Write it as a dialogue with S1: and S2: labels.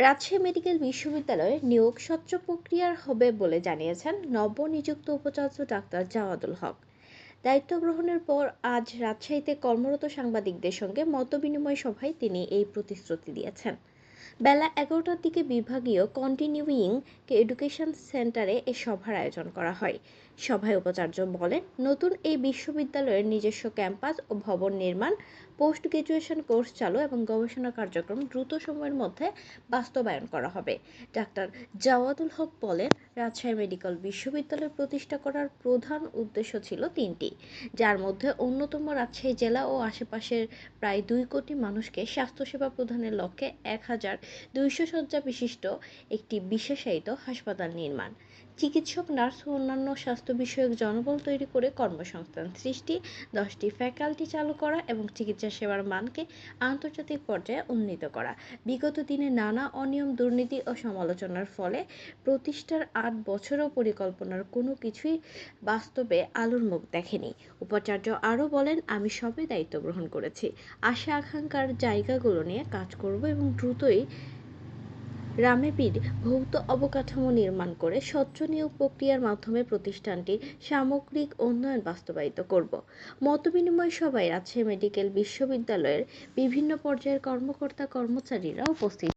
S1: Rajshahi medical বিশ্ববিদ্যালয়ে নিয়োগ স্বচ্ছ প্রক্রিয়ার হবে বলে জানিয়েছেন নবনিযুক্ত উপাচার্য ডাক্তার জাওয়াদুল হক। দায়িত্ব গ্রহণের পর আজ রাজশাহীতে কর্মরত সাংবাদিকদের সঙ্গে মতবিনিময় সভায় তিনি এই প্রতিশ্রুতি দিয়েছেন। বেলা ১১টার দিকে বিভাগীয় কন্টিনিউইং এডুকেশন সেন্টারে এ সভার আয়োজন করা হয়। সভায় উপাচার্য বলেন, নতুন এই বিশ্ববিদ্যালয়ের নিজস্ব ক্যাম্পাস ও ভবন নির্মাণ, পোস্ট গ্রাজুয়েশন কোর্স চালু এবং গবেষণা কার্যক্রম দ্রুত সময়ের মধ্যে বাস্তবায়ন করা হবে। ডাক্তার জাওয়াদুল হক বলেন, রাজশাহী মেডিকেল বিশ্ববিদ্যালয় প্রতিষ্ঠা করার প্রধান উদ্দেশ্য ছিল তিনটি, যার মধ্যে অন্যতম রাজশাহী জেলা ও আশেপাশের প্রায় ২ কোটি মানুষকে স্বাস্থ্যসেবা প্রদানের লক্ষ্যে ১,২০০ শয্যা বিশিষ্ট একটি বিশেষায়িত হাসপাতাল নির্মাণ, চিকিৎসক, নার্স ও অন্যান্য স্বাস্থ্য বিষয়ক জনবল তৈরি করে কর্মসংস্থান সৃষ্টি, 10টি ফ্যাকাল্টি চালু করা এবং চিকিৎসা সেবার মানকে আন্তর্জাতিক পর্যায়ে উন্নীত করা। বিগত দিনে নানা অনিয়ম, দুর্নীতি ও সমালোচনার ফলে প্রতিষ্ঠার ৮ বছরেও পরিকল্পনার কোনো কিছুই বাস্তবে আলোর মুখ দেখেনি। উপাচার্য আরও বলেন, আমি সবে দায়িত্ব গ্রহণ করেছি, আশা আকাঙ্ক্ষার জায়গাগুলো নিয়ে কাজ করব এবং দ্রুতই রামেপির ভৌত অবকাঠামো নির্মাণ করে স্বচ্ছ নিয়োগ প্রক্রিয়ার মাধ্যমে প্রতিষ্ঠানটির সামগ্রিক উন্নয়ন বাস্তবায়িত করব। মতবিনিময় সভায় রাজশাহী মেডিকেল বিশ্ববিদ্যালয়ের বিভিন্ন পর্যায়ের কর্মকর্তা কর্মচারীরা উপস্থিত